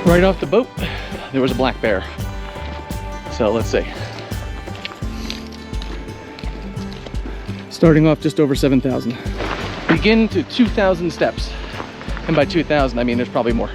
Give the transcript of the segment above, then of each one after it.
Right off the boat, there was a black bear. So let's see. Starting off just over 7,000. Begin to 2,000 steps. And by 2,000, I mean there's probably more.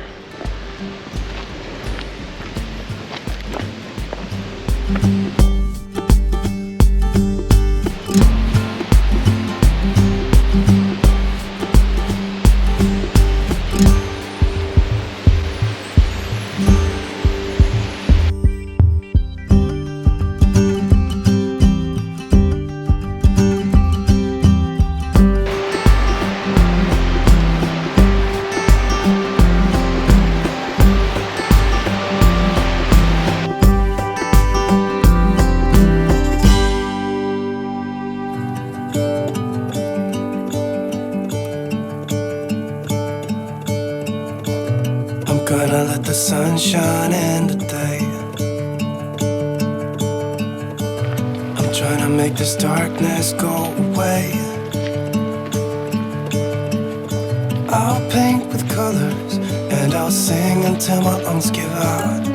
Gonna let the sun shine in today. I'm trying to make this darkness go away. I'll paint with colors and I'll sing until my lungs give out.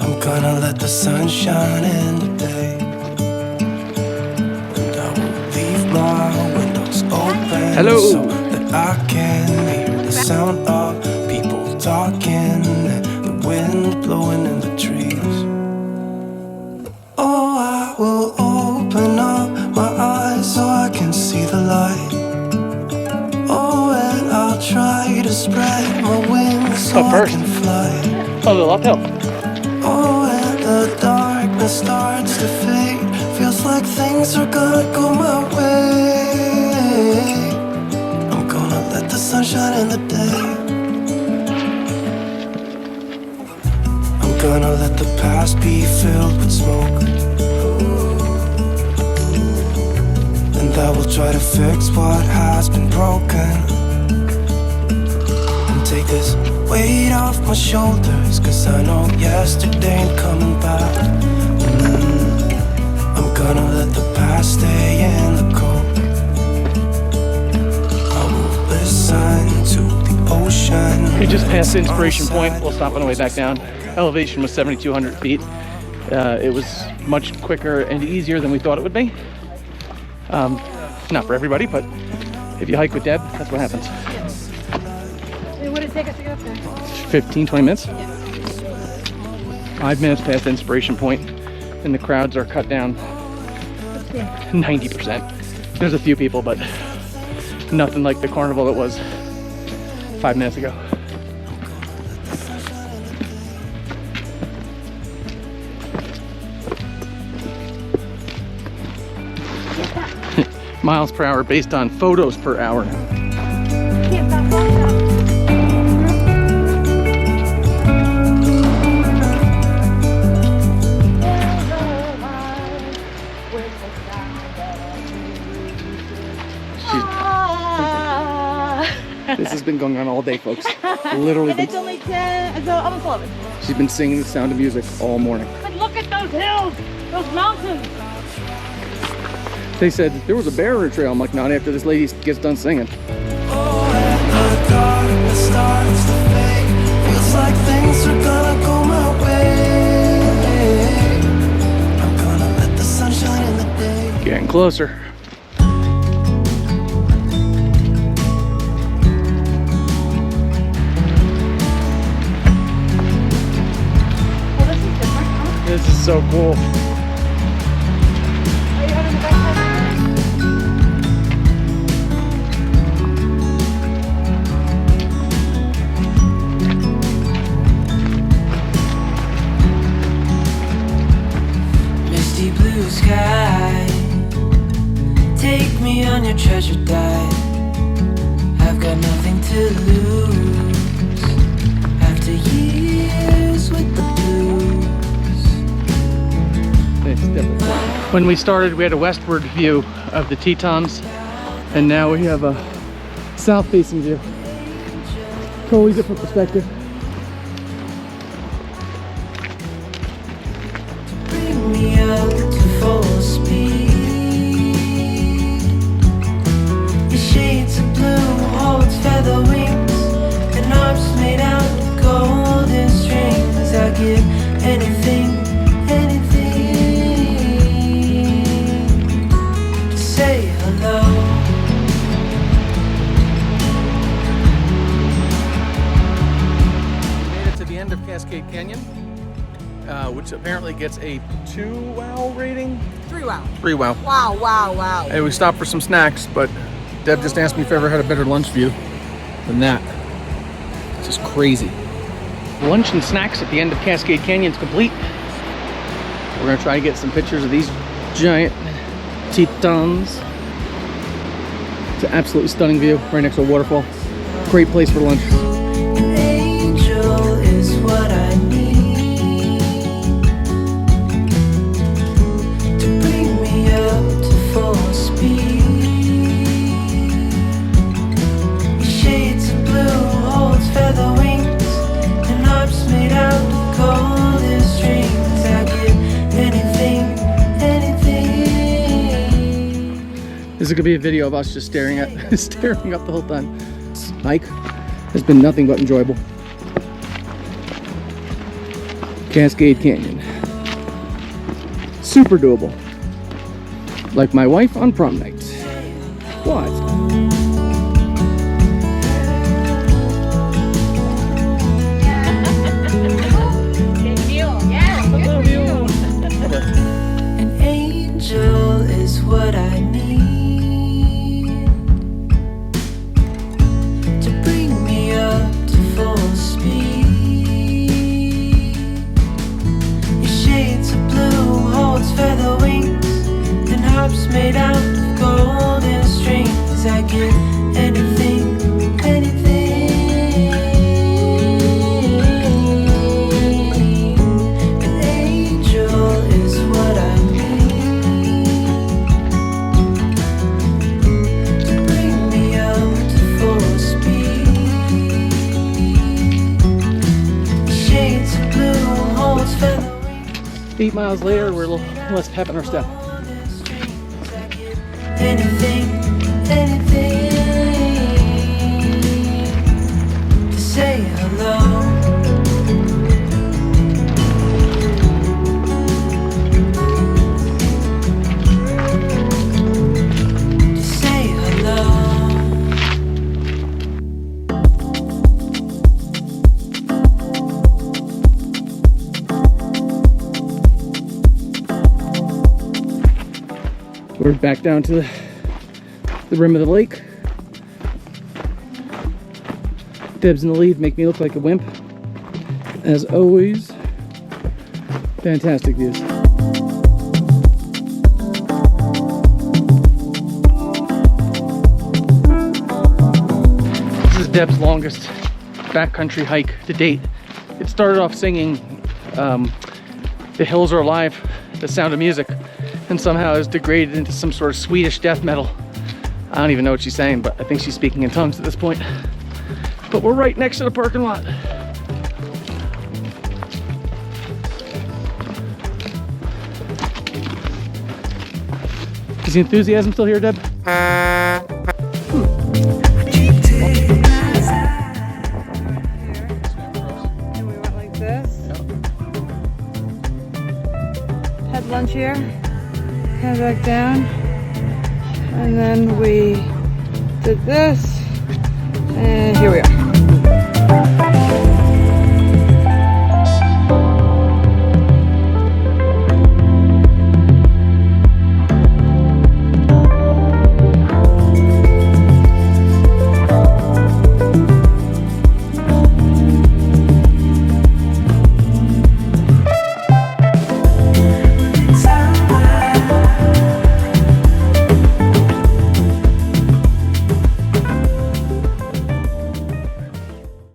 I'm gonna let the sun shine in today. And I will leave my windows open. Hello. So that I can hear the sound of people talking and the wind blowing in the trees. Oh, I will open up my eyes so I can see the light. Oh, and I'll try to spread my wings so I can fly. Oh, the uphill. Oh, and the darkness starts to fade. Feels like things are gonna go my way. I'm gonna let the sun shine in the day. Gonna let the past be filled with smoke, and I will try to fix what has been broken, and take this weight off my shoulders, cause I know yesterday ain't coming back. I'm gonna let the past stay in the cold. I will listen to the ocean. We just passed the inspiration point. We'll stop on the way back down. Elevation was 7,200 feet. It was much quicker and easier than we thought it would be. Not for everybody, but if you hike with Deb, that's what happens. What did it take us to get up there? 15, 20 minutes? 5 minutes past the inspiration point, and the crowds are cut down 90%. There's a few people, but nothing like the carnival it was 5 minutes ago. Miles per hour based on photos per hour. This has been going on all day, folks. Literally. And it's only 10, it's almost 11. She's been singing the Sound of Music all morning. But look at those hills, those mountains. They said there was a bear in the trail. I'm like, not after this lady gets done singing. Oh, and the darkness starts to fade. Feels like things are gonna go my way. I'm gonna let the sun shine in the day. Getting closer. Well, this is different, huh? This is so cool. Are you having the best time? Misty blue sky, take me on your treasure dive. I've got nothing to lose after years with the blues. When we started, we had a westward view of the Tetons, and now we have a south-facing view. Totally different perspective. Bring me up to full speed. Your shades of blue holds feather wings and arms made out of gold. Canyon, which apparently gets a 2-wow rating. 3-wow. 3-wow. Wow, wow, wow. Hey, we stopped for some snacks, but Deb just asked me if I ever had a better lunch view than that. It's just crazy. Lunch and snacks at the end of Cascade Canyon is complete. We're gonna try to get some pictures of these giant Tetons. It's an absolutely stunning view right next to a waterfall. Great place for lunch. An angel is what I need to bring me up to full speed. Shades of blue holds feather wings and arms made out of golden strings. I get anything, anything. This is gonna be a video of us just staring up the whole time. This hike has been nothing but enjoyable. Cascade Canyon. Super doable. Like my wife on prom night. What? An angel is what I need to bring me up to full speed. Your shades of blue holds feather wings and harps made out of golden strings. I get anything, anything. An angel is what I need to bring me up to full speed. Shades of blue holds feather wings. 8 miles later, we're a little less pep in our step. Anything, anything to say hello. To say hello. We're back down to the rim of the lake. Deb's in the lead, make me look like a wimp. As always, fantastic views. This is Deb's longest backcountry hike to date. It started off singing The Hills Are Alive, The Sound of Music, and somehow is degraded into some sort of Swedish death metal. I don't even know what she's saying, but I think she's speaking in tongues at this point. But we're right next to the parking lot. Is the enthusiasm still here, Deb? And we went like this. Had lunch here. Came back down. And then we did this.